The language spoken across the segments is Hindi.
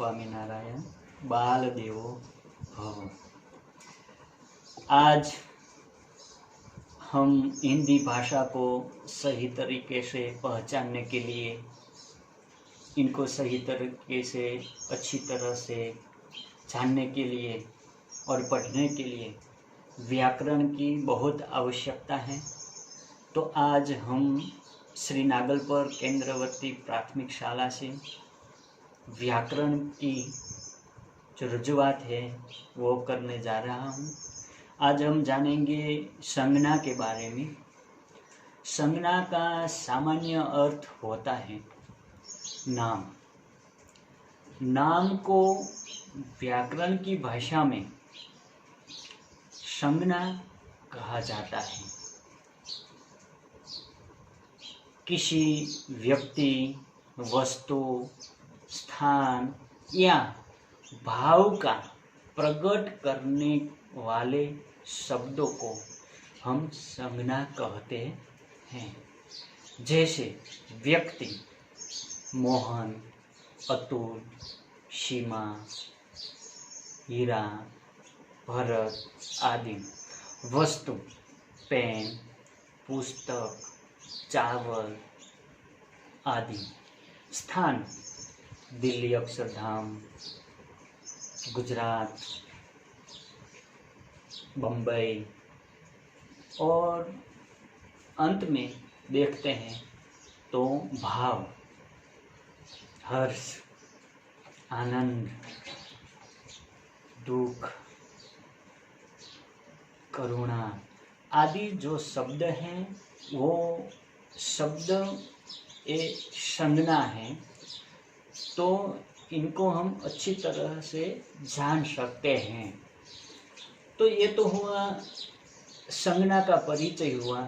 स्वामीनारायण। बाल देवो भव। आज हम हिंदी भाषा को सही तरीके से पहचानने के लिए, इनको सही तरीके से अच्छी तरह से जानने के लिए और पढ़ने के लिए व्याकरण की बहुत आवश्यकता है। तो आज हम श्री नागलपर केंद्रवर्ती प्राथमिक शाला से व्याकरण की जो रजुआत है वो करने जा रहा हूँ। आज हम जानेंगे संज्ञा के बारे में। संज्ञा का सामान्य अर्थ होता है नाम। नाम को व्याकरण की भाषा में संज्ञा कहा जाता है। किसी व्यक्ति, वस्तु, स्थान या भाव का प्रकट करने वाले शब्दों को हम संज्ञा कहते हैं। जैसे व्यक्ति मोहन, अतुल, सीमा, हीरा, भरत आदि। वस्तु पेन, पुस्तक, चावल आदि। स्थान दिल्ली अक्षरधाम, गुजरात, बम्बई। और अंत में देखते हैं तो भाव, हर्ष, आनंद, दुख, करुणा आदि जो शब्द हैं वो शब्द एक संज्ञा है। तो इनको हम अच्छी तरह से जान सकते हैं। तो ये तो हुआ संज्ञा का परिचय हुआ।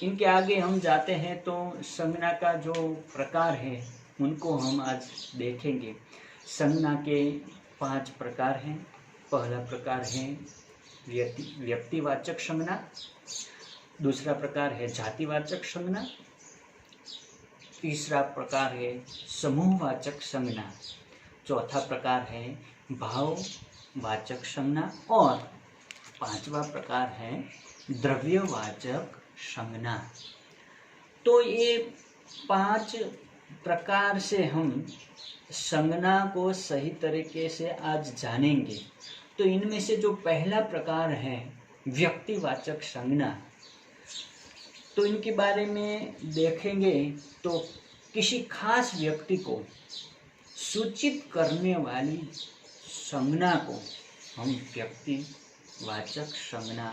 इनके आगे हम जाते हैं तो संज्ञा का जो प्रकार है उनको हम आज देखेंगे। संज्ञा के 5 प्रकार हैं। पहला प्रकार है व्यक्तिवाचक संज्ञा। दूसरा प्रकार है जातिवाचक संज्ञा। तीसरा प्रकार है समूहवाचक संज्ञा। चौथा प्रकार है भाववाचक संज्ञा। और 5वां प्रकार है द्रव्यवाचक संज्ञा। तो ये 5 प्रकार से हम संज्ञा को सही तरीके से आज जानेंगे। तो इनमें से जो पहला प्रकार है व्यक्तिवाचक संज्ञा, तो इनके बारे में देखेंगे तो किसी खास व्यक्ति को सूचित करने वाली संज्ञा को हम व्यक्तिवाचक संज्ञा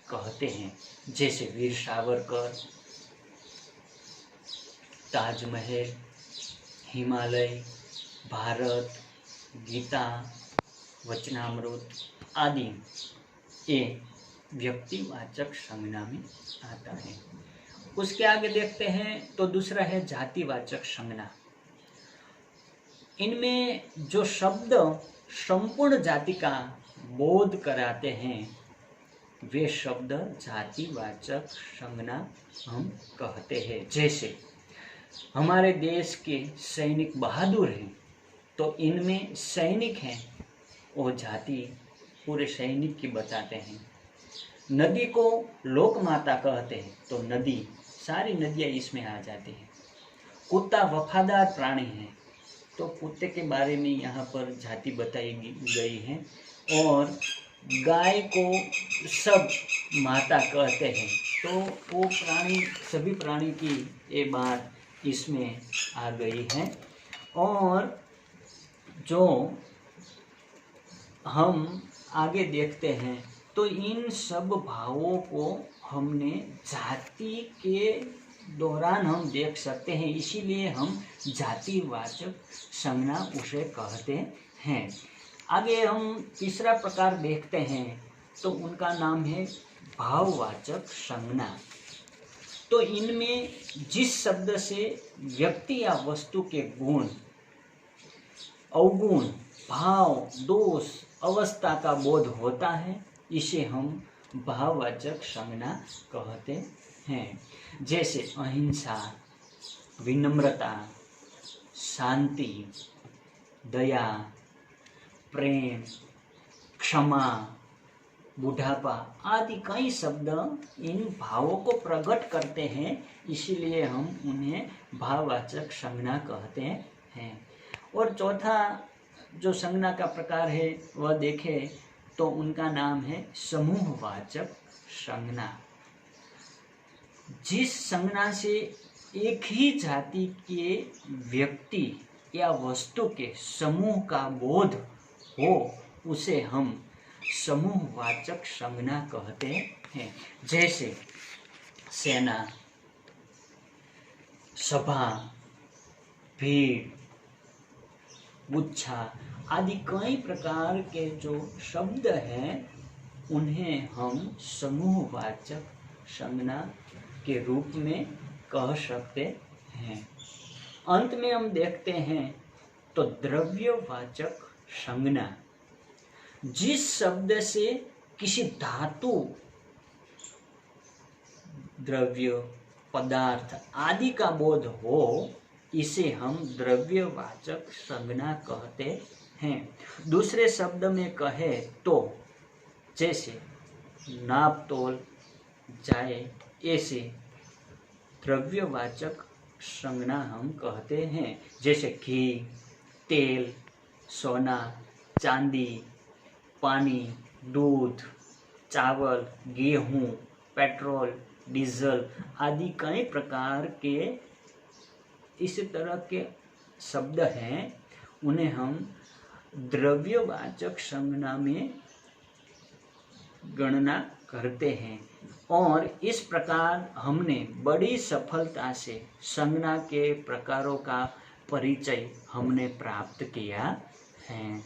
कहते हैं। जैसे वीर सावरकर, ताजमहल, हिमालय, भारत, गीता, वचनामृत आदि ये व्यक्तिवाचक संज्ञा में आता है। उसके आगे देखते हैं तो दूसरा है जातिवाचक संज्ञा। इनमें जो शब्द संपूर्ण जाति का बोध कराते हैं वे शब्द जातिवाचक संज्ञा हम कहते हैं। जैसे हमारे देश के सैनिक बहादुर हैं तो इनमें सैनिक हैं वो जाति पूरे सैनिक की बताते हैं। नदी को लोक माता कहते हैं तो नदी, सारी नदियाँ इसमें आ जाती हैं। कुत्ता वफादार प्राणी है तो कुत्ते के बारे में यहाँ पर जाति बताई गई है। और गाय को सब माता कहते हैं तो वो प्राणी, सभी प्राणी की ये बात इसमें आ गई है। और जो हम आगे देखते हैं तो इन सब भावों को हमने जाति के दौरान हम देख सकते हैं, इसीलिए हम जातिवाचक संज्ञा उसे कहते हैं। आगे हम तीसरा प्रकार देखते हैं तो उनका नाम है भाववाचक संज्ञा। तो इनमें जिस शब्द से व्यक्ति या वस्तु के गुण, अवगुण, भाव, दोष, अवस्था का बोध होता है, इसे हम भाववाचक संज्ञा कहते हैं। जैसे अहिंसा, विनम्रता, शांति, दया, प्रेम, क्षमा, बुढ़ापा आदि कई शब्द इन भावों को प्रकट करते हैं, इसीलिए हम उन्हें भाववाचक संज्ञा कहते हैं। और चौथा जो संज्ञा का प्रकार है वह देखें तो उनका नाम है समूहवाचक संज्ञा। जिस संज्ञा से एक ही जाति के व्यक्ति या वस्तु के समूह का बोध हो उसे हम समूहवाचक संज्ञा कहते हैं। जैसे सेना, सभा, भीड़, गुच्छा आदि कई प्रकार के जो शब्द हैं उन्हें हम समूहवाचक संज्ञा के रूप में कह सकते हैं। अंत में हम देखते हैं तो द्रव्यवाचक संज्ञा, जिस शब्द से किसी धातु, द्रव्य, पदार्थ आदि का बोध हो इसे हम द्रव्यवाचक संज्ञा कहते हैं। दूसरे शब्द में कहे तो जैसे नाप तोल जाए, ऐसे द्रव्यवाचक संज्ञा हम कहते हैं। जैसे घी, तेल, सोना, चांदी, पानी, दूध, चावल, गेहूं, पेट्रोल, डीजल आदि कई प्रकार के इस तरह के शब्द हैं, उन्हें हम द्रव्यवाचक संज्ञा में गणना करते हैं। और इस प्रकार हमने बड़ी सफलता से संज्ञा के प्रकारों का परिचय हमने प्राप्त किया है।